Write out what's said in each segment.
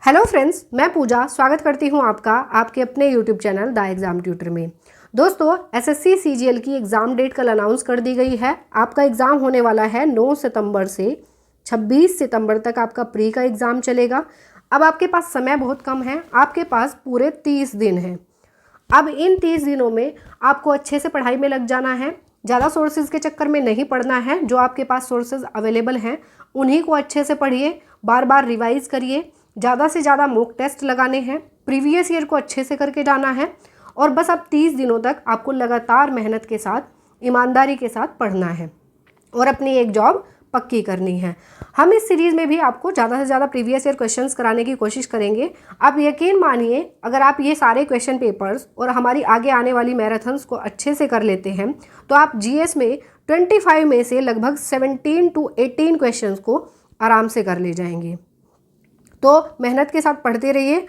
Hello friends, मैं पूजा स्वागत करती हूं आपका आपके अपने YouTube channel the exam tutor में। दोस्तों, एसएससी सीजीएल की एग्ज़ाम डेट कल अनाउंस कर दी गई है। आपका एग्ज़ाम होने वाला है 9 सितंबर से 26 सितंबर तक आपका प्री का एग्ज़ाम चलेगा। अब आपके पास समय बहुत कम है, आपके पास पूरे 30 दिन हैं। अब इन 30 दिनों में आपको अच्छे से पढ़ाई में लग जाना है। ज़्यादा सोर्सेज के चक्कर में नहीं पढ़ना है। जो आपके पास सोर्सेज अवेलेबल हैं उन्हीं को अच्छे से पढ़िए, बार बार रिवाइज करिए, ज़्यादा से ज़्यादा मॉक टेस्ट लगाने हैं, प्रीवियस ईयर को अच्छे से करके जाना है। और बस अब 30 दिनों तक आपको लगातार मेहनत के साथ, ईमानदारी के साथ पढ़ना है और अपनी एक जॉब पक्की करनी है। हम इस सीरीज़ में भी आपको ज़्यादा से ज़्यादा प्रीवियस ईयर क्वेश्चंस कराने की कोशिश करेंगे। आप यकीन मानिए, अगर आप ये सारे क्वेश्चन पेपर्स और हमारी आगे आने वाली मैराथन्स को अच्छे से कर लेते हैं तो आप जीएस में 25 में से लगभग 17 to 18 क्वेश्चंस को आराम से कर ले जाएंगे। तो मेहनत के साथ पढ़ते रहिए।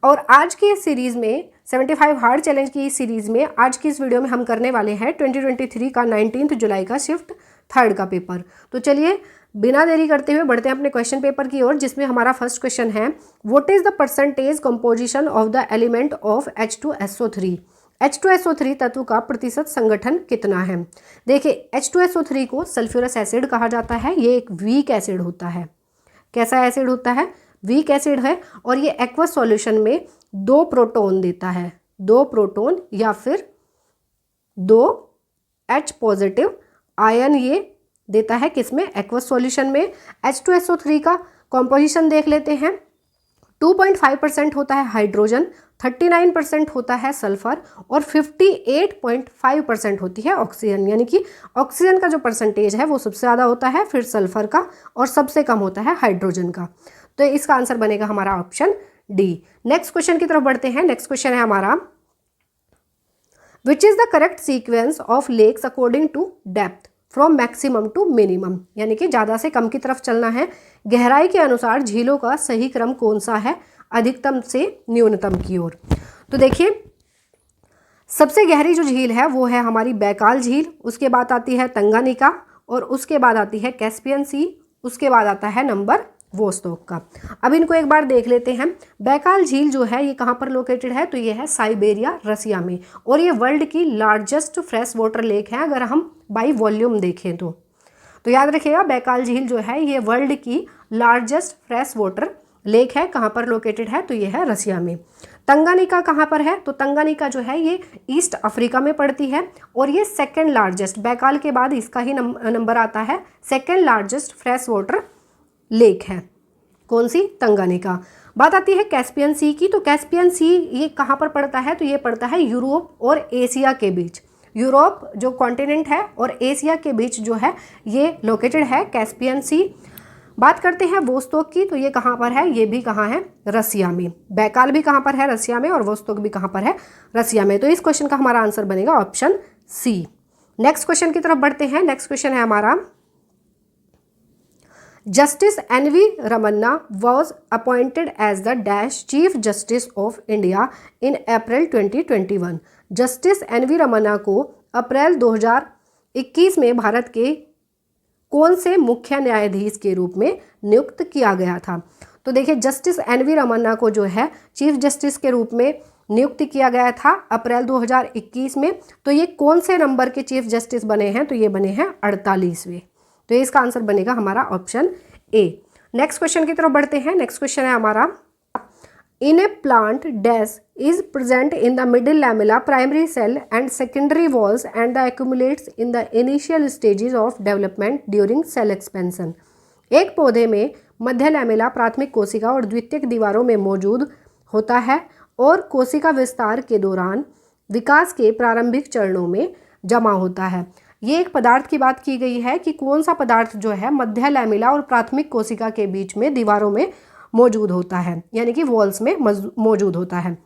और आज की इस सीरीज़ में 75 हार्ड चैलेंज की इस सीरीज़ में आज की इस वीडियो में हम करने वाले हैं 2023 का 19 जुलाई का शिफ्ट 3 का पेपर। तो चलिए बिना देरी करते हुए बढ़ते हैं अपने क्वेश्चन पेपर की ओर, जिसमें हमारा फर्स्ट क्वेश्चन है, what is the percentage composition of the element of H2SO3। H2SO3 तत्व का प्रतिशत संगठन कितना है। देखिए, H2SO3 को सल्फ्यूरस एसिड कहा जाता है। ये एक वीक एसिड होता है। कैसा एसिड होता है? वीक एसिड है। और ये एक्वस सॉल्यूशन में 2 प्रोटॉन देता है, 2 प्रोटॉन या फिर 2 H पॉजिटिव आयन ये देता है। किसमें? एक्वस सॉल्यूशन में। H2SO3 का कॉम्पोजिशन देख लेते हैं। 2.5% होता है हाइड्रोजन, 39% होता है सल्फर और 58.5% होती है ऑक्सीजन। यानी कि ऑक्सीजन का जो परसेंटेज है वो सबसे ज़्यादा होता है, फिर सल्फर का, और सबसे कम होता है हाइड्रोजन का। तो इसका आंसर बनेगा हमारा ऑप्शन डी। नेक्स्ट क्वेश्चन की तरफ बढ़ते हैं। नेक्स्ट क्वेश्चन है हमारा, which is the correct sequence of lakes according to depth from maximum to minimum. यानी कि ज़्यादा से कम की तरफ चलना है। गहराई के अनुसार झीलों का सही क्रम कौन सा है, अधिकतम से न्यूनतम की ओर। तो देखिए, सबसे गहरी जो झील है वो है हमारी बैकाल झील, उसके बाद आती है तंगानिका, और उसके बाद आती है कैस्पियन सी, उसके बाद आता है नंबर वोस्टोक का। अब इनको एक बार देख लेते हैं। बैकाल झील जो है ये कहाँ पर लोकेटेड है? तो ये है साइबेरिया, रसिया में। और ये वर्ल्ड की लार्जेस्ट फ्रेश वाटर लेक है अगर हम बाई वॉल्यूम देखें तो याद रखिएगा, बैकाल झील जो है ये वर्ल्ड की लार्जेस्ट फ्रेश वाटर लेक है। कहाँ पर लोकेटेड है? तो ये है रसिया में। तंगानिका कहाँ पर है? तो तंगानिका जो है ये ईस्ट अफ्रीका में पड़ती है और ये सेकेंड लार्जेस्ट, बैकाल के बाद इसका ही नंबर आता है, second largest fresh water lake है। कौन सी? तंगानिका। बात आती है कैस्पियन सी की। तो कैस्पियन सी ये कहाँ पर पड़ता है? तो ये पड़ता है यूरोप और एशिया के बीच। यूरोप जो कॉन्टिनेंट है और एशिया के बीच जो है ये लोकेटेड है कैस्पियन सी। बात करते हैं वोस्तोक की। तो ये कहाँ पर है? ये भी कहाँ है? रसिया में। बैकाल भी कहाँ पर है? रसिया में। और वोस्तोक भी कहाँ पर है? रसिया में। तो इस क्वेश्चन का हमारा आंसर बनेगा ऑप्शन सी। नेक्स्ट क्वेश्चन की तरफ बढ़ते हैं। नेक्स्ट क्वेश्चन है हमारा, Justice N.V. Ramanna was appointed as the dash Chief Justice of India in April 2021। Justice N.V. Ramana को अप्रैल 2021 में भारत के कौन से मुख्य न्यायाधीश के रूप में नियुक्त किया गया था। तो देखिए, जस्टिस N.V. रमन्ना को जो है चीफ जस्टिस के रूप में नियुक्त किया गया था अप्रैल 2021 में। तो ये कौन से नंबर के चीफ जस्टिस बने हैं? तो ये बने हैं 48वें। तो इसका आंसर बनेगा हमारा ऑप्शन ए। नेक्स्ट क्वेश्चन की तरफ बढ़ते हैं। नेक्स्ट क्वेश्चन है हमारा, in a plant dash is present in the middle lamella primary cell and secondary walls and the accumulates in the initial stages of development during cell expansion. एक पौधे में मध्य lamella प्राथमिक कोशिका और द्वितीयक दीवारों में मौजूद होता है और कोशिका विस्तार के दौरान विकास के प्रारंभिक चरणों में जमा होता है। ये एक पदार्थ की बात की गई है कि कौन सा पदार्थ जो है मध्य लैमेला और प्राथमिक कोशिका के बीच में दीवारों में मौजूद होता है, यानी कि वॉल्स में मौजूद होता है।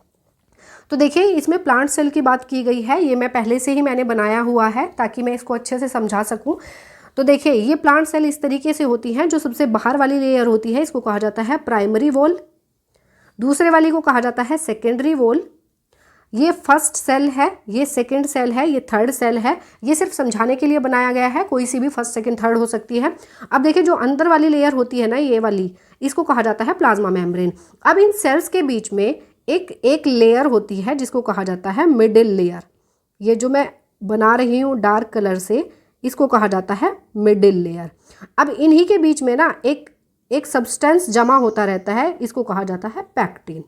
तो देखिए, इसमें प्लांट सेल की बात की गई है। ये मैं पहले से ही मैंने बनाया हुआ है ताकि मैं इसको अच्छे से समझा सकूं। तो देखिए, ये प्लांट सेल इस तरीके से होती हैं। जो सबसे बाहर वाली लेयर होती है इसको कहा जाता है प्राइमरी वॉल, दूसरे वाली को कहा जाता है सेकेंडरी वॉल, ये फर्स्ट सेल है, ये सेकंड सेल है, ये थर्ड सेल है। ये सिर्फ समझाने के लिए बनाया गया है, कोई सी भी फर्स्ट सेकंड थर्ड हो सकती है। अब देखिए जो अंदर वाली लेयर होती है ना, ये वाली, इसको कहा जाता है प्लाज्मा मेम्ब्रेन। अब इन सेल्स के बीच में एक लेयर होती है जिसको कहा जाता है मिडिल लेयर। ये जो मैं बना रही हूँ डार्क कलर से, इसको कहा जाता है मिडिल लेयर। अब इन्हीं के बीच में ना एक सब्सटेंस जमा होता रहता है, इसको कहा जाता है पैक्टिन।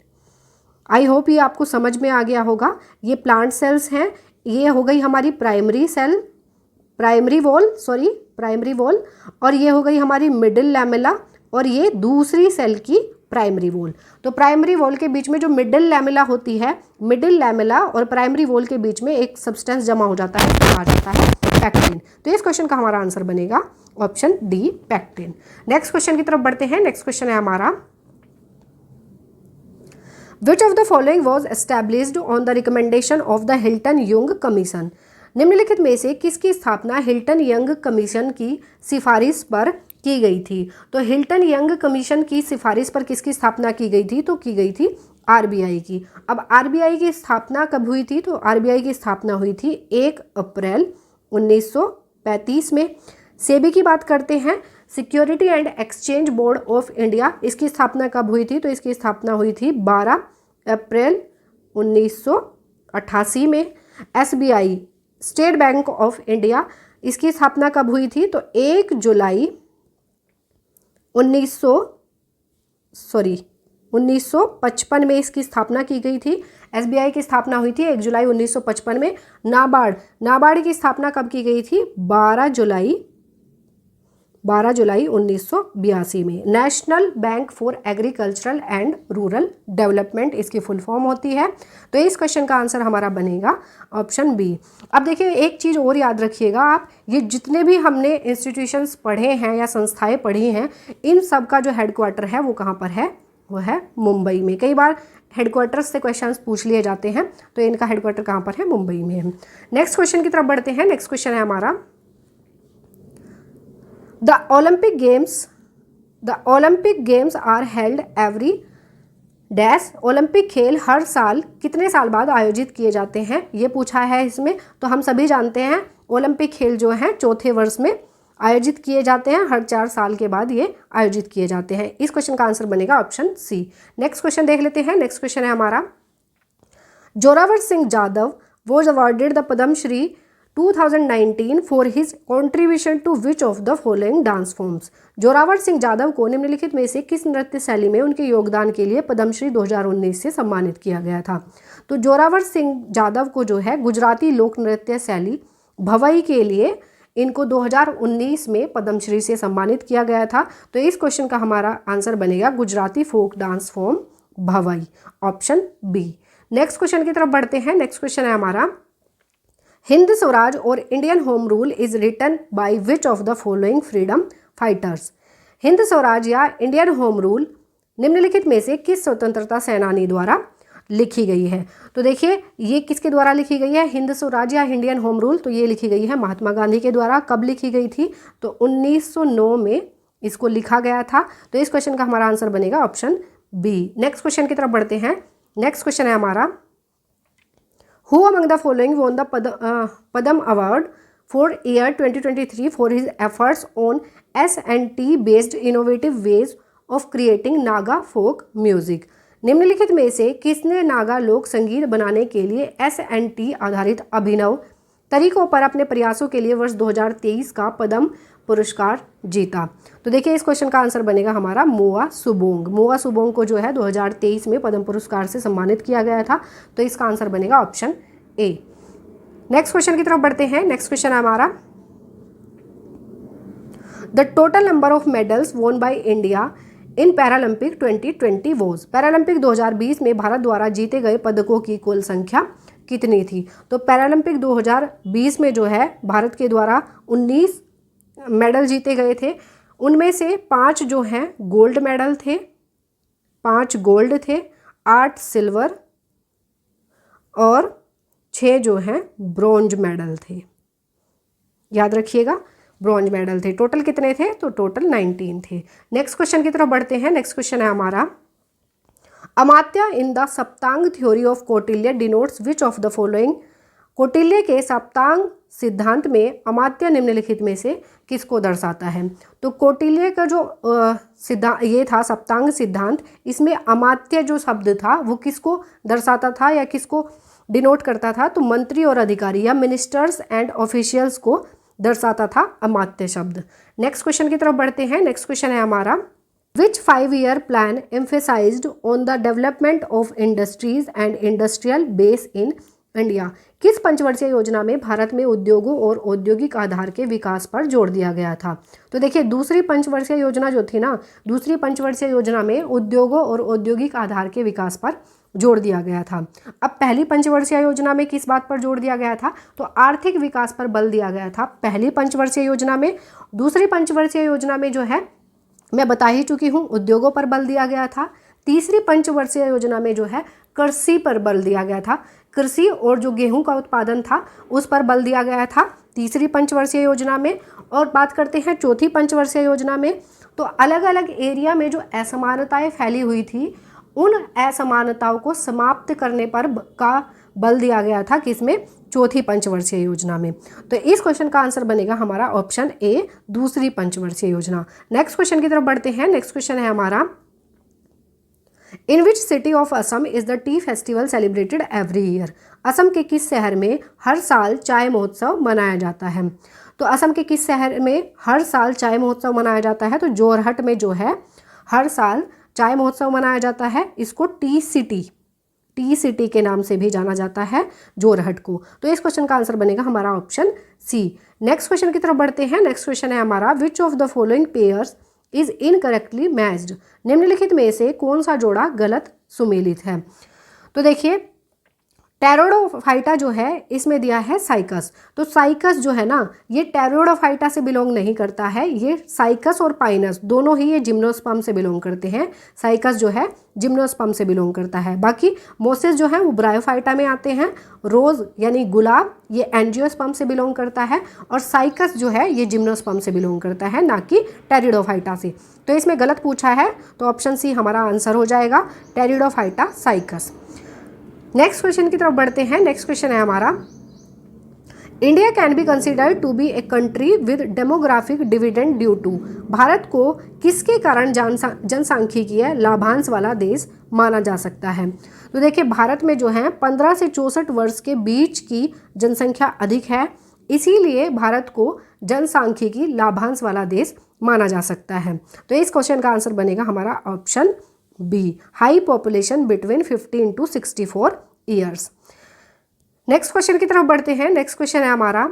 आई होप ये आपको समझ में आ गया होगा। ये प्लांट सेल्स हैं, ये हो गई हमारी प्राइमरी वॉल, और ये हो गई हमारी मिडिल लैमेला, और ये दूसरी सेल की प्राइमरी वॉल। तो प्राइमरी वॉल के बीच में जो मिडिल लैमेला होती है, मिडिल लैमेला और प्राइमरी वॉल के बीच में एक सब्सटेंस जमा हो जाता है, इसको कहा जाता है पैक्टिन। तो इस क्वेश्चन का हमारा आंसर बनेगा option D, pectin. Next question की तरफ बढ़ते हैं। नेक्स्ट क्वेश्चन है हमारा, Which of the following was established on the recommendation of the Hilton Young Commission? निम्नलिखित में से किसकी स्थापना हिल्टन यंग कमीशन की सिफारिश पर की गई थी? तो हिल्टन यंग कमीशन की सिफारिश पर किसकी स्थापना की गई थी? तो की गई थी आरबीआई की। अब आरबीआई की स्थापना कब हुई थी? तो आरबीआई की स्थापना हुई थी 1 अप्रैल 1935 में। सेबी की बात करते हैं, security and exchange board of India, इसकी स्थापना कब हुई थी? तो इसकी स्थापना हुई थी 12 अप्रैल 1988 में। SBI, state bank of India, इसकी स्थापना कब हुई थी? तो 1 जुलाई 1955 में इसकी स्थापना की गई थी। एसबीआई की स्थापना हुई थी 1 जुलाई 1955 में। नाबार्ड की स्थापना कब की गई थी? 12 जुलाई 1982 में। National bank for agricultural and rural development इसकी फुल फॉर्म होती है। तो इस क्वेश्चन का आंसर हमारा बनेगा ऑप्शन बी। अब देखिए एक चीज़ और याद रखिएगा आप, ये जितने भी हमने इंस्टीट्यूशंस पढ़े हैं या संस्थाएं पढ़ी हैं, इन सब का जो हेडक्वार्टर है वो कहाँ पर है? वो है मुंबई में। कई बार हेडक्वार्टर से क्वेश्चंस पूछ लिए जाते हैं, तो इनका हेडक्वार्टर कहाँ पर है? मुंबई में है। नेक्स्ट क्वेश्चन की तरफ बढ़ते हैं। नेक्स्ट क्वेश्चन है हमारा, The Olympic Games are held every dash. Olympic खेल हर साल कितने साल बाद आयोजित किए जाते हैं, ये पूछा है इसमें। तो हम सभी जानते हैं ओलंपिक खेल जो हैं चौथे वर्ष में आयोजित किए जाते हैं, हर 4 साल के बाद ये आयोजित किए जाते हैं। इस क्वेश्चन का आंसर बनेगा ऑप्शन सी। नेक्स्ट क्वेश्चन देख लेते हैं। नेक्स्ट क्वेश्चन है हमारा, Zoravar Singh Jadav was awarded the Padma Shri 2019 for his contribution to which of the following dance forms. Zoravar Singh Jadav को निम्नलिखित में से किस नृत्य शैली में उनके योगदान के लिए पद्मश्री 2019 से सम्मानित किया गया था? तो जोरावर सिंह जादव को जो है गुजराती लोक नृत्य शैली भवई के लिए इनको 2019 में पद्मश्री से सम्मानित किया गया था। तो इस क्वेश्चन का हमारा आंसर बनेगा Gujarati folk dance form Bhavai, option B. Next question की तरफ बढ़ते हैं। नेक्स्ट क्वेश्चन है हमारा, हिंद स्वराज और Indian home rule is written by which of the following freedom fighters. Hind Swaraj या इंडियन होम रूल निम्नलिखित में से किस स्वतंत्रता सेनानी द्वारा लिखी गई है? तो देखिए ये किसके द्वारा लिखी गई है, हिंद स्वराज या इंडियन होम रूल? तो ये लिखी गई है महात्मा गांधी के द्वारा। कब लिखी गई थी? तो 1909 में इसको लिखा गया था। तो इस क्वेश्चन का हमारा आंसर बनेगा ऑप्शन बी। नेक्स्ट क्वेश्चन की तरफ बढ़ते हैं। नेक्स्ट क्वेश्चन है हमारा, Who among the following won the Padam Award for year 2023 for his efforts on S&T based innovative ways of creating Naga folk music? निम्नलिखित में से किसने नागा लोक संगीत बनाने के लिए S&T आधारित अभिनव तरीकों पर अपने प्रयासों के लिए वर्ष 2023 का पद्म पुरस्कार जीता? तो देखिए इस क्वेश्चन का आंसर बनेगा हमारा मोआ सुबोंग। मोआ सुबोंग को जो है 2023 में पद्म पुरस्कार से सम्मानित किया गया था। तो इसका आंसर बनेगा ऑप्शन ए। नेक्स्ट क्वेश्चन की तरफ बढ़ते हैं। नेक्स्ट क्वेश्चन है हमारा, the total number of medals won by India in Paralympic 2020 was. Paralympic 2020 में भारत द्वारा जीते गए पदकों की कुल संख्या कितनी थी? तो पैरालंपिक 2020 में जो है भारत के द्वारा 19 मेडल जीते गए थे। उनमें से 5 जो हैं गोल्ड मेडल थे, 5 गोल्ड थे, 8 सिल्वर और 6 जो हैं ब्रॉन्ज मेडल थे। याद रखिएगा ब्रॉन्ज मेडल थे। टोटल कितने थे? तो टोटल 19 थे। नेक्स्ट क्वेश्चन की तरफ बढ़ते हैं। नेक्स्ट क्वेश्चन है हमारा, Amatya in the Saptanga theory of Kautilya denotes which of the following. Kautilya के सप्तांग सिद्धांत में अमात्य निम्नलिखित में से किसको दर्शाता है। तो कौटिल्य का जो सिद्धांत ये था सप्तांग सिद्धांत, इसमें अमात्य जो शब्द था वो किसको दर्शाता था या किसको डिनोट करता था, तो मंत्री और अधिकारी या मिनिस्टर्स एंड ऑफिशियल्स को दर्शाता था अमात्य शब्द। नेक्स्ट क्वेश्चन की तरफ बढ़ते हैं। नेक्स्ट क्वेश्चन है हमारा, विच 5-year plan emphasised on the development of industries and industrial base in India. किस पंचवर्षीय योजना में भारत में उद्योगों और औद्योगिक आधार के विकास पर जोर दिया गया था। तो देखिए दूसरी पंचवर्षीय योजना जो थी ना, दूसरी पंचवर्षीय योजना में उद्योगों और औद्योगिक आधार के विकास पर जोर दिया गया था। अब पहली पंचवर्षीय योजना में किस बात पर जोर दिया गया था, तो आर्थिक विकास पर बल दिया गया था पहली पंचवर्षीय योजना में। दूसरी पंचवर्षीय योजना में जो है मैं बता ही चुकी हूँ, उद्योगों पर बल दिया गया था। तीसरी पंचवर्षीय योजना में जो है कृषि पर बल दिया गया था, कृषि और जो गेहूं का उत्पादन था उस पर बल दिया गया था तीसरी पंचवर्षीय योजना में। और बात करते हैं चौथी पंचवर्षीय योजना में, तो अलग अलग एरिया में जो असमानताएं फैली हुई थी उन असमानताओं को समाप्त करने पर का बल दिया गया था किसमें, चौथी पंचवर्षीय योजना में। तो इस क्वेश्चन का आंसर बनेगा हमारा ऑप्शन ए, दूसरी पंचवर्षीय योजना। नेक्स्ट क्वेश्चन की तरफ बढ़ते हैं। नेक्स्ट क्वेश्चन है हमारा, in which city of Assam is the tea festival celebrated every year. Assam के किस शहर में हर साल चाय महोत्सव मनाया जाता है। तो असम के किस शहर में हर साल चाय महोत्सव मनाया जाता है, तो जोरहट में जो है हर साल चाय महोत्सव मनाया जाता है। इसको टी सिटी के नाम से भी जाना जाता है जोरहट को। तो इस क्वेश्चन का आंसर बनेगा हमारा ऑप्शन सी। नेक्स्ट क्वेश्चन की तरफ बढ़ते हैं। नेक्स्ट क्वेश्चन है हमारा, विच of the following pairs is incorrectly matched. निम्नलिखित में से कौन सा जोड़ा गलत सुमेलित है। तो देखिए टेरोडोफाइटा जो है इसमें दिया है साइकस। तो साइकस जो है ना ये टेरोडोफाइटा से बिलोंग नहीं करता है, ये साइकस और पाइनस दोनों ही ये जिम्नोस्पर्म से बिलोंग करते हैं। साइकस जो है जिम्नोस्पर्म से बिलोंग करता है, बाकी मोसेस जो है वो ब्रायोफाइटा में आते हैं। रोज यानी गुलाब ये एंजियोस्पर्म से बिलोंग करता है और साइकस जो है ये जिम्नोस्पर्म से बिलोंग करता है, ना कि टेरिडोफाइटा से। तो इसमें गलत पूछा है तो ऑप्शन सी हमारा आंसर हो जाएगा, टेरिडोफाइटा साइकस। नेक्स्ट क्वेश्चन की तरफ बढ़ते हैं। नेक्स्ट क्वेश्चन है हमारा, India can be considered to be a country with demographic dividend due to. Bharat को किसके कारण जनसांख्यिकीय लाभांश वाला देश माना जा सकता है। तो देखिए भारत में जो है 15 से 64 वर्ष के बीच की जनसंख्या अधिक है, इसीलिए भारत को जनसांख्यिकी लाभांश वाला देश माना जा सकता है। तो इस क्वेश्चन का आंसर बनेगा हमारा option B, high population between 15 to 64 years. Next question की तरफ बढ़ते हैं। नेक्स्ट क्वेश्चन है हमारा,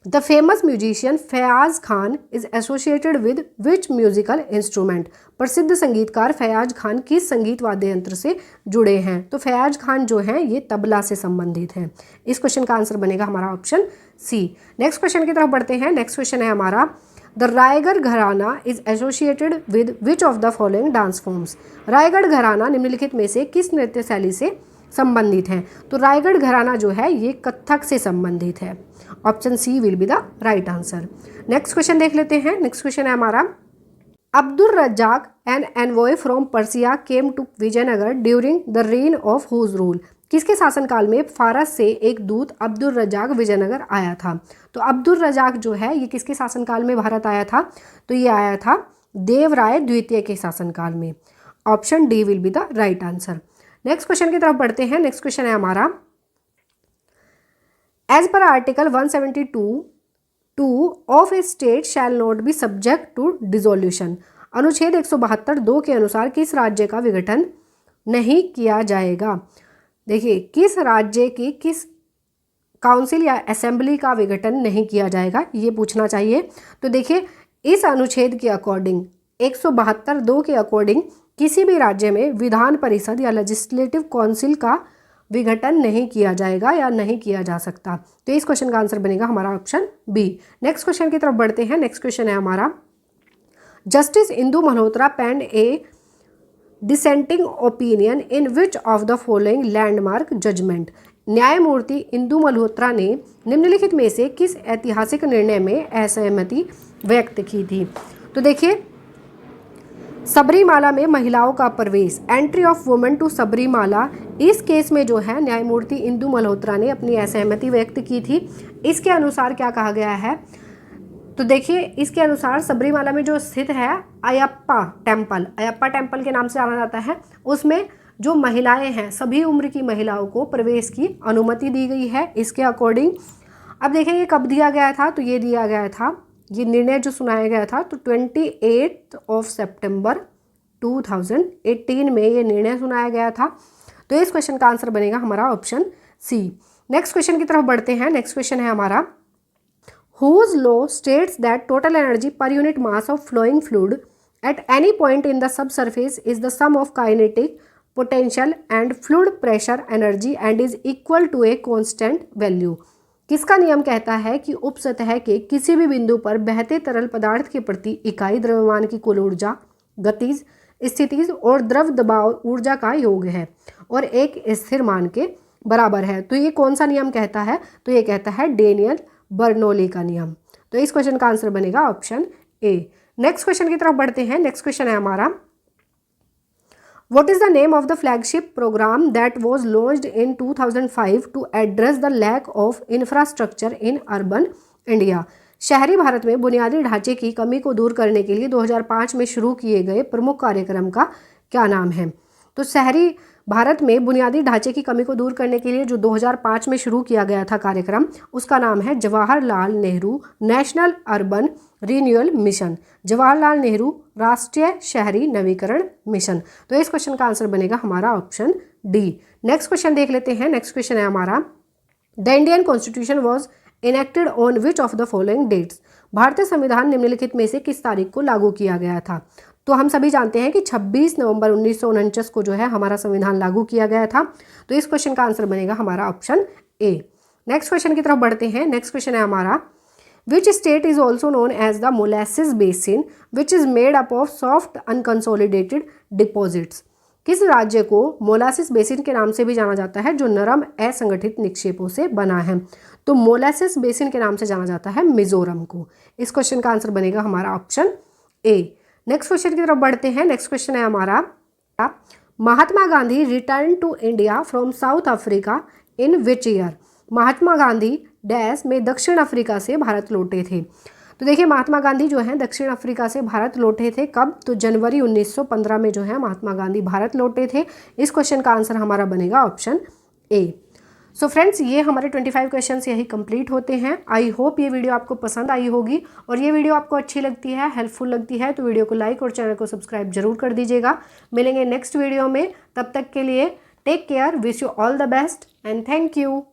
the famous musician Fayaz Khan is associated with which musical instrument. प्रसिद्ध संगीतकार फयाज खान किस संगीत वाद्य यंत्र से जुड़े हैं। तो फयाज खान जो हैं ये तबला से संबंधित हैं। इस क्वेश्चन का आंसर बनेगा हमारा ऑप्शन सी। नेक्स्ट क्वेश्चन की तरफ बढ़ते हैं। नेक्स्ट क्वेश्चन है हमारा, द रायगढ़ घराना is associated with which of the following dance forms. Raigarh घराना निम्नलिखित में से किस नृत्य शैली से संबंधित है। तो रायगढ़ घराना जो है ये कथक से संबंधित है। Option C will be the right answer. Next question देख लेते हैं। नेक्स्ट क्वेश्चन है हमारा, Abdul Razzaq an envoy from Persia came to Vijayanagar during the reign of whose rule. किसके शासनकाल में फारस से एक दूत अब्दुल रज्जाक विजयनगर आया था। तो अब्दुल रज्जाक जो है ये किसके शासनकाल में भारत आया था, तो ये आया था देवराय द्वितीय के शासनकाल में। Option D will be the right answer. Next question की तरफ बढ़ते हैं। नेक्स्ट क्वेश्चन है हमारा, as per article 172(2) of a state shall not be subject to dissolution. अनुच्छेद 172(2) के अनुसार किस राज्य का विघटन नहीं किया जाएगा। देखिए किस राज्य की किस काउंसिल या असेंबली का विघटन नहीं किया जाएगा ये पूछना चाहिए। तो देखिए इस अनुच्छेद के अकॉर्डिंग 172(2) के अकॉर्डिंग किसी भी राज्य में विधान परिषद या लेजिस्लेटिव काउंसिल का विघटन नहीं किया जाएगा या नहीं किया जा सकता। तो इस क्वेश्चन का आंसर बनेगा हमारा ऑप्शन बी। नेक्स्ट क्वेश्चन की तरफ बढ़ते हैं। नेक्स्ट क्वेश्चन है हमारा, justice Indu Malhotra penned a dissenting opinion in which of the following landmark judgment. न्यायमूर्ति इंदु मल्होत्रा ने निम्नलिखित में से किस ऐतिहासिक निर्णय में असहमति व्यक्त की थी। तो देखिए सबरीमाला में महिलाओं का प्रवेश, entry of women to Sabarimala. इस केस में जो है न्यायमूर्ति इंदु मल्होत्रा ने अपनी असहमति व्यक्त की थी। इसके अनुसार क्या कहा गया है, तो देखिए इसके अनुसार सबरीमाला में जो स्थित है अयप्पा टेम्पल के नाम से जाना जाता है, उसमें जो महिलाएं हैं सभी उम्र की महिलाओं को प्रवेश की अनुमति दी गई है इसके अकॉर्डिंग। अब देखिए ये कब दिया गया था, तो ये दिया गया था, ये निर्णय जो सुनाया गया था तो 28 सितंबर 2018 में ये निर्णय सुनाया गया था। तो इस क्वेश्चन का आंसर बनेगा हमारा ऑप्शन सी। नेक्स्ट क्वेश्चन की तरफ बढ़ते हैं। नेक्स्ट क्वेश्चन है हमारा, whose law states that total energy per unit mass of flowing fluid at any point in the subsurface is the sum of kinetic potential and fluid pressure energy and is equal to a constant value। किसका नियम कहता है कि उपसतह के किसी भी बिंदु पर बहते तरल पदार्थ के प्रति इकाई द्रव्यमान की कुल ऊर्जा, गतिज, स्थितिज और द्रव दबाव ऊर्जा का योग है और एक स्थिर मान के बराबर है। तो ये कौन सा नियम कहता है, तो ये कहता है डेनियल बर्नौली का नियम। तो इस क्वेश्चन का आंसर बनेगा ऑप्शन ए। नेक्स्ट क्वेश्चन की तरफ बढ़ते हैं। नेक्स्ट क्वेश्चन है हमारा, What is the name of the flagship program that was launched in 2005 to address the lack of infrastructure in urban India? शहरी भारत में बुनियादी ढांचे की कमी को दूर करने के लिए 2005 में शुरू किए गए प्रमुख कार्यक्रम का क्या नाम है? तो शहरी भारत में बुनियादी ढांचे की कमी को दूर करने के लिए जो 2005 में शुरू किया गया था कार्यक्रम, उसका नाम है Jawaharlal Nehru national urban renewal mission, Jawaharlal Nehru राष्ट्रीय शहरी नवीकरण मिशन। तो इस क्वेश्चन का आंसर बनेगा हमारा ऑप्शन डी। नेक्स्ट क्वेश्चन देख लेते हैं। नेक्स्ट क्वेश्चन है हमारा, the Indian constitution was enacted on which of the following dates? भारतीय संविधान निम्नलिखित में से किस तारीख को लागू किया गया था? तो हम सभी जानते हैं कि 26 नवंबर 1949 को जो है हमारा संविधान लागू किया गया था। तो इस क्वेश्चन का आंसर बनेगा हमारा ऑप्शन ए। नेक्स्ट क्वेश्चन की तरफ बढ़ते हैं। नेक्स्ट क्वेश्चन है हमारा, which state is also known as the molasses basin which is made up of soft unconsolidated deposits? किस राज्य को मोलासिस बेसिन के नाम से भी जाना जाता है जो नरम असंगठित निक्षेपों से बना है? तो मोलासिस बेसिन के नाम से जाना जाता है मिजोरम को। इस क्वेश्चन का आंसर बनेगा हमारा ऑप्शन ए। नेक्स्ट क्वेश्चन की तरफ बढ़ते हैं। नेक्स्ट क्वेश्चन है हमारा, Mahatma Gandhi return to India from South Africa in which year? Mahatma Gandhi dash में दक्षिण अफ्रीका से भारत लौटे थे। तो देखिए महात्मा गांधी जो है दक्षिण अफ्रीका से भारत लौटे थे कब? तो जनवरी 1915 में जो है महात्मा गांधी भारत लौटे थे। इस क्वेश्चन का आंसर हमारा बनेगा ऑप्शन ए। सो फ्रेंड्स, ये हमारे 25 क्वेश्चंस यही कंप्लीट होते हैं। आई होप ये वीडियो आपको पसंद आई होगी, और ये वीडियो आपको अच्छी लगती है, हेल्पफुल लगती है तो वीडियो को लाइक और चैनल को सब्सक्राइब जरूर कर दीजिएगा। मिलेंगे नेक्स्ट वीडियो में, तब तक के लिए take care, wish you all the best and thank you.